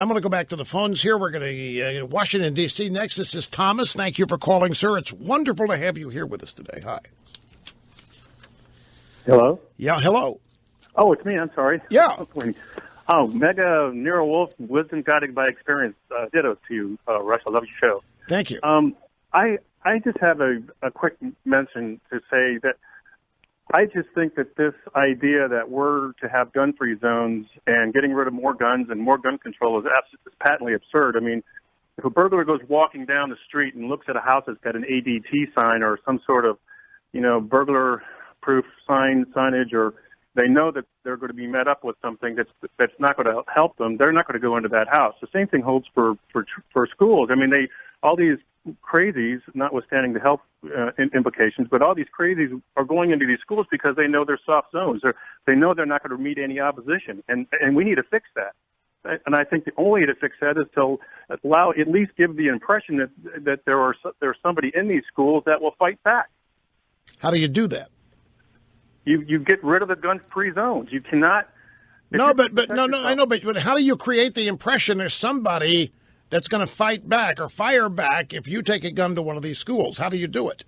I'm going to go back to the phones here. We're going to Washington, D.C. next. This is Thomas. Thank you for calling, sir. It's wonderful to have you here with us today. Hi. Hello? Yeah, hello. Oh, it's me. I'm sorry. Yeah. Oh, mega Nero Wolf, wisdom guided by experience. Ditto to you, Rush. I love your show. Thank you. I just have a quick mention to say that I just think that this idea that we're to have gun-free zones and getting rid of more guns and more gun control is patently absurd. I mean, if a burglar goes walking down the street and looks at a house that's got an ADT sign or some sort of, burglar-proof signage, or they know that they're going to be met up with something that's not going to help them, they're not going to go into that house. The same thing holds for schools. I mean, all these crazies, notwithstanding the health implications, but all these crazies are going into these schools because they know they're soft zones. They know they're not going to meet any opposition, and we need to fix that. And I think the only way to fix that is to allow, at least give the impression that there's somebody in these schools that will fight back. How do you do that? You get rid of the gun-free zones. You cannot. No, but I know, but how do you create the impression there's somebody that's going to fight back or fire back if you take a gun to one of these schools? How do you do it?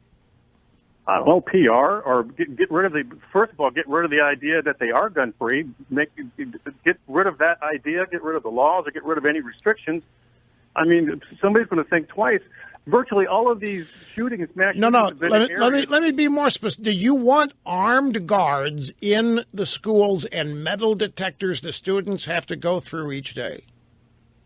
Well, PR, or get rid of first of all, get rid of the idea that they are gun-free. Get rid of that idea, get rid of the laws, or get rid of any restrictions. I mean, somebody's going to think twice. Virtually all of these shootings, mass shootings. No. Let me be more specific. Do you want armed guards in the schools and metal detectors the students have to go through each day?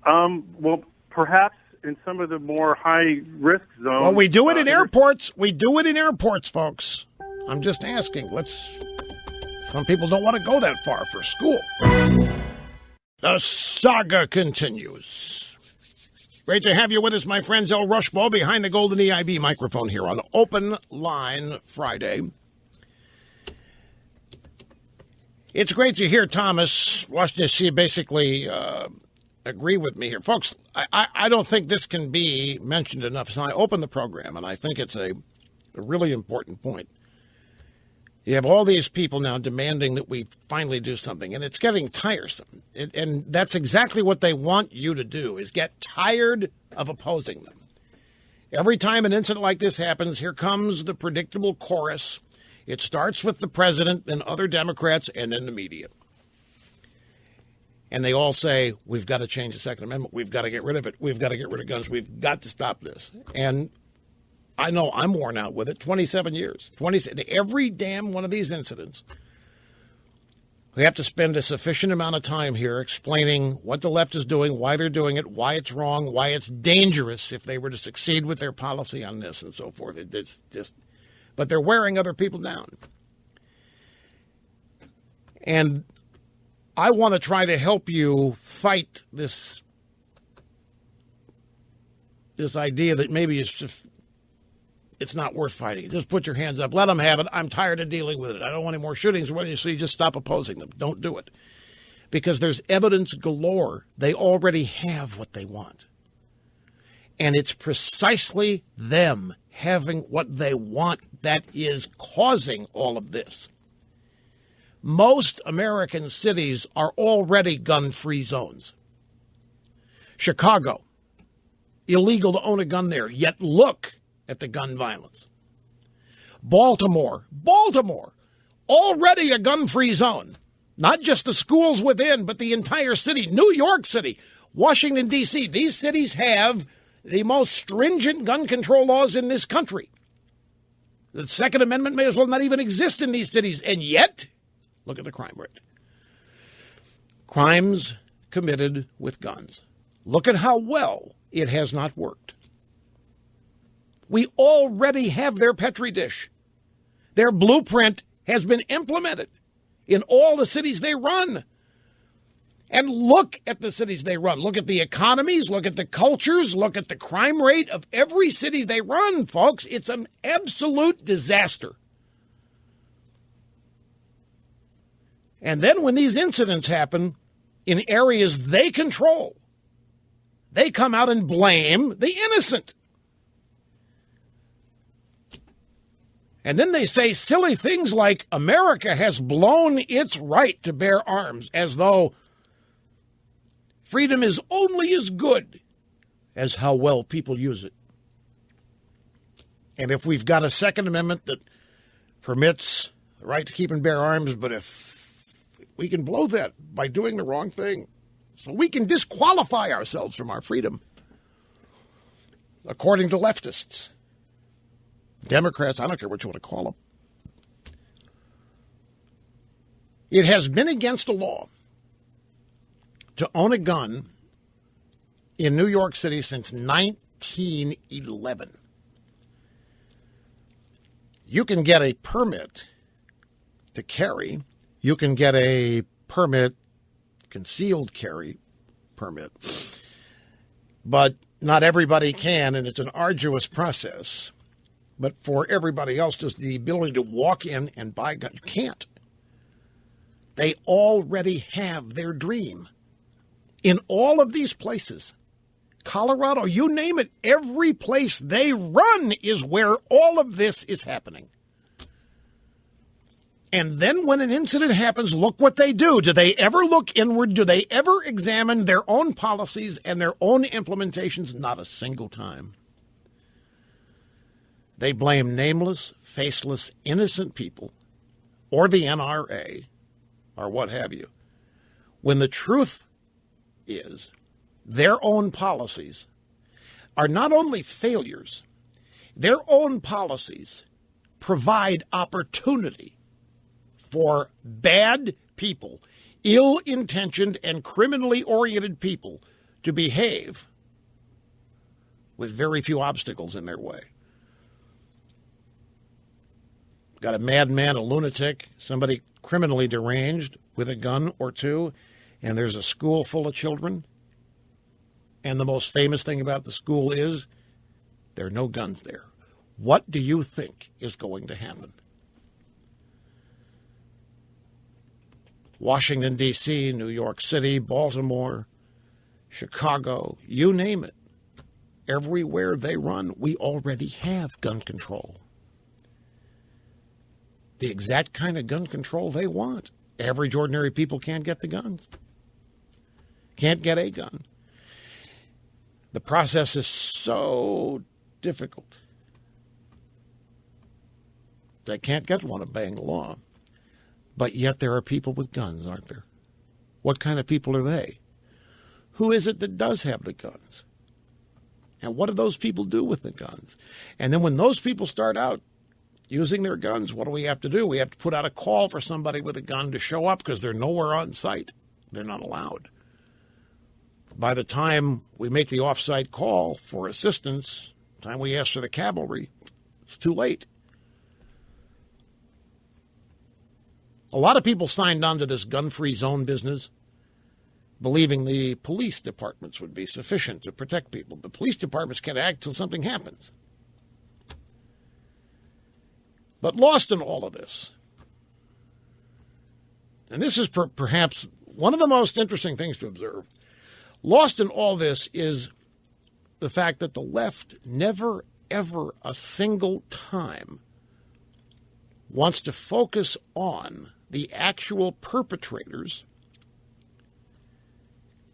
Well, perhaps in some of the more high-risk zones. Well, we do it in airports. We do it in airports, folks. I'm just asking. Some people don't want to go that far for school. The saga continues. Great to have you with us, my friends. El Rushball behind the golden EIB microphone here on Open Line Friday. It's great to hear Thomas, Washington, D.C., basically agree with me here. Folks, I don't think this can be mentioned enough. So I opened the program, and I think it's a really important point. You have all these people now demanding that we finally do something, and it's getting tiresome. And that's exactly what they want you to do, is get tired of opposing them. Every time an incident like this happens, here comes the predictable chorus. It starts with the president, then other Democrats, and then the media. And they all say, we've got to change the Second Amendment. We've got to get rid of it. We've got to get rid of guns. We've got to stop this. And I know I'm worn out with it. 27 years. Every damn one of these incidents, we have to spend a sufficient amount of time here explaining what the left is doing, why they're doing it, why it's wrong, why it's dangerous if they were to succeed with their policy on this and so forth. It's just, but they're wearing other people down. And I want to try to help you fight this idea that maybe it's not worth fighting. Just put your hands up. Let them have it. I'm tired of dealing with it. I don't want any more shootings. So you just stop opposing them. Don't do it. Because there's evidence galore. They already have what they want. And it's precisely them having what they want that is causing all of this. Most American cities are already gun-free zones. Chicago, illegal to own a gun there, yet look at the gun violence. Baltimore, already a gun-free zone. Not just the schools within, but the entire city. New York City, Washington, D.C. These cities have the most stringent gun control laws in this country. The Second Amendment may as well not even exist in these cities. And yet, look at the crime rate. Crimes committed with guns. Look at how well it has not worked. We already have their Petri dish. Their blueprint has been implemented in all the cities they run. And look at the cities they run. Look at the economies, look at the cultures, look at the crime rate of every city they run, folks. It's an absolute disaster. And then when these incidents happen in areas they control, they come out and blame the innocent. And then they say silly things like America has blown its right to bear arms, as though Freedom is only as good as how well people use it. And if we've got a Second Amendment that permits the right to keep and bear arms, but if we can blow that by doing the wrong thing, so we can disqualify ourselves from our freedom, according to leftists, Democrats, I don't care what you want to call them. It has been against the law to own a gun in New York City since 1911. You can get a permit to carry. You can get a permit, concealed carry permit. But not everybody can, and it's an arduous process. But for everybody else, just the ability to walk in and buy a gun, you can't. They already have their dream. In all of these places, Colorado, you name it, every place they run is where all of this is happening. And then when an incident happens, look what they do. Do they ever look inward? Do they ever examine their own policies and their own implementations? Not a single time. They blame nameless, faceless, innocent people or the NRA or what have you, when the truth is their own policies are not only failures, their own policies provide opportunity for bad people, ill-intentioned and criminally oriented people to behave with very few obstacles in their way. Got a madman, a lunatic, somebody criminally deranged with a gun or two, and there's a school full of children. And the most famous thing about the school is there are no guns there. What do you think is going to happen? Washington, D.C., New York City, Baltimore, Chicago, you name it. Everywhere they run, we already have gun control. The exact kind of gun control they want. Average, ordinary people can't get the guns. Can't get a gun. The process is so difficult. They can't get one obeying the law. But yet there are people with guns, aren't there? What kind of people are they? Who is it that does have the guns? And what do those people do with the guns? And then when those people start out using their guns, what do we have to do? We have to put out a call for somebody with a gun to show up because they're nowhere on site. They're not allowed. By the time we make the off-site call for assistance, the time we ask for the cavalry, it's too late. A lot of people signed on to this gun-free zone business believing the police departments would be sufficient to protect people. But police departments can't act until something happens. But lost in all of this, and this is perhaps one of the most interesting things to observe, lost in all this is the fact that the left never, ever a single time wants to focus on the actual perpetrators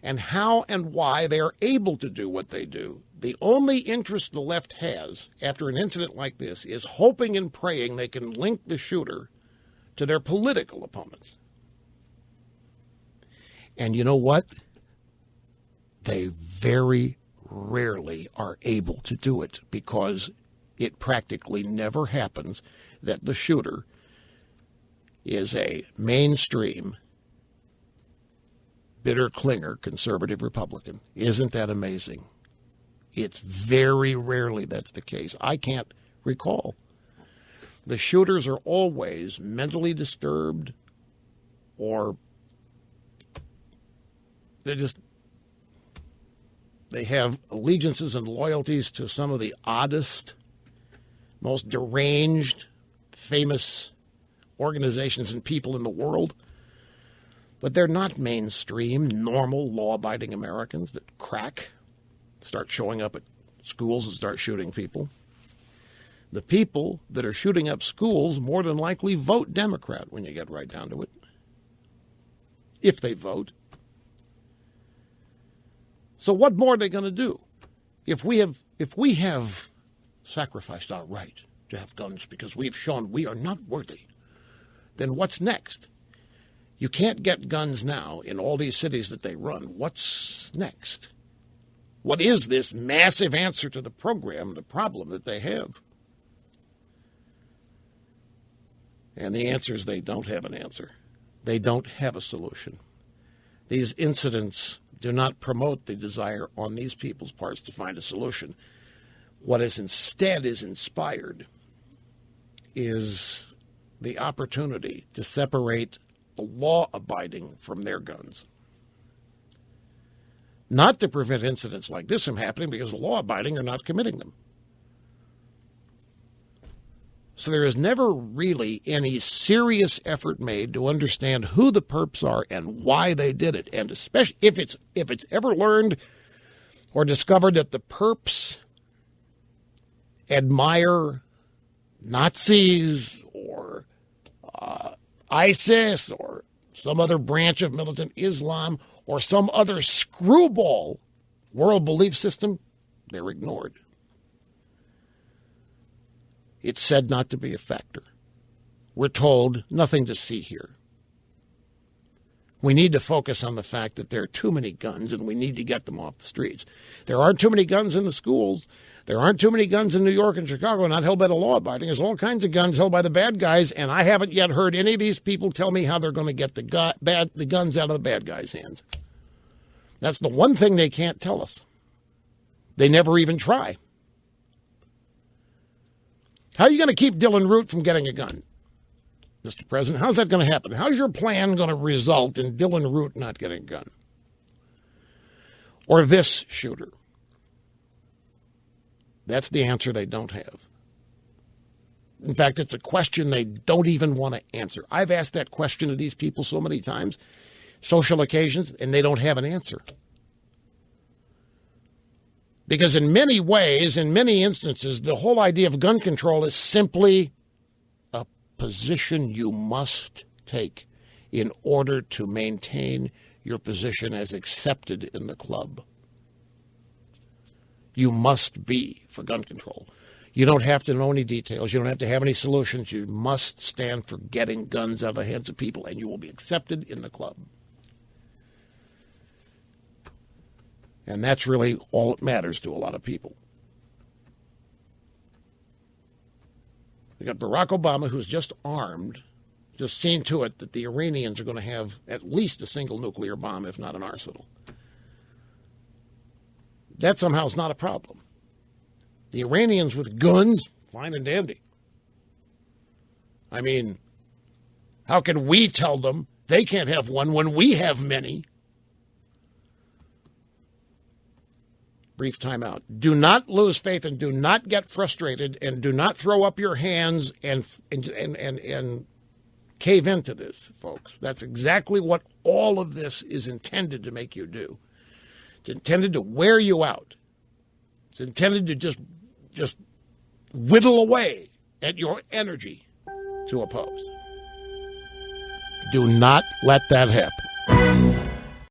and how and why they are able to do what they do. The only interest the left has after an incident like this is hoping and praying they can link the shooter to their political opponents. And you know what? They very rarely are able to do it because it practically never happens that the shooter is a mainstream, bitter clinger conservative Republican. Isn't that amazing? It's very rarely that's the case. I can't recall. The shooters are always mentally disturbed or they have allegiances and loyalties to some of the oddest, most deranged, famous organizations and people in the world. But they're not mainstream, normal, law-abiding Americans that crack, start showing up at schools and start shooting people. The people that are shooting up schools more than likely vote Democrat when you get right down to it, if they vote. So what more are they going to do? If we have sacrificed our right to have guns because we've shown we are not worthy, then what's next? You can't get guns now in all these cities that they run. What's next? What is this massive answer to the program, the problem that they have? And the answer is they don't have an answer. They don't have a solution. These incidents do not promote the desire on these people's parts to find a solution. What is instead is inspired is the opportunity to separate the law-abiding from their guns. Not to prevent incidents like this from happening because the law-abiding are not committing them. So there is never really any serious effort made to understand who the perps are and why they did it. And especially if it's ever learned or discovered that the perps admire Nazis or ISIS or some other branch of militant Islam or some other screwball world belief system, they're ignored. It's said not to be a factor. We're told nothing to see here. We need to focus on the fact that there are too many guns and we need to get them off the streets. There aren't too many guns in the schools. There aren't too many guns in New York and Chicago not held by the law-abiding. There's all kinds of guns held by the bad guys, and I haven't yet heard any of these people tell me how they're going to get the guns out of the bad guys' hands. That's the one thing they can't tell us. They never even try. How are you going to keep Dylan Root from getting a gun, Mr. President? How's that going to happen? How's your plan going to result in Dylan Root not getting a gun? Or this shooter? That's the answer they don't have. In fact, it's a question they don't even want to answer. I've asked that question to these people so many times, social occasions, and they don't have an answer. Because in many ways, in many instances, the whole idea of gun control is simply a position you must take in order to maintain your position as accepted in the club. You must be for gun control. You don't have to know any details. You don't have to have any solutions. You must stand for getting guns out of the hands of people, and you will be accepted in the club. And that's really all that matters to a lot of people. We got Barack Obama, who's just armed, just seen to it that the Iranians are going to have at least a single nuclear bomb, if not an arsenal. That somehow is not a problem. The Iranians with guns, fine and dandy. I mean, how can we tell them they can't have one when we have many? Brief timeout. Do not lose faith and do not get frustrated and do not throw up your hands and cave into this, folks. That's exactly what all of this is intended to make you do. It's intended to wear you out. It's intended to just whittle away at your energy to oppose. Do not let that happen.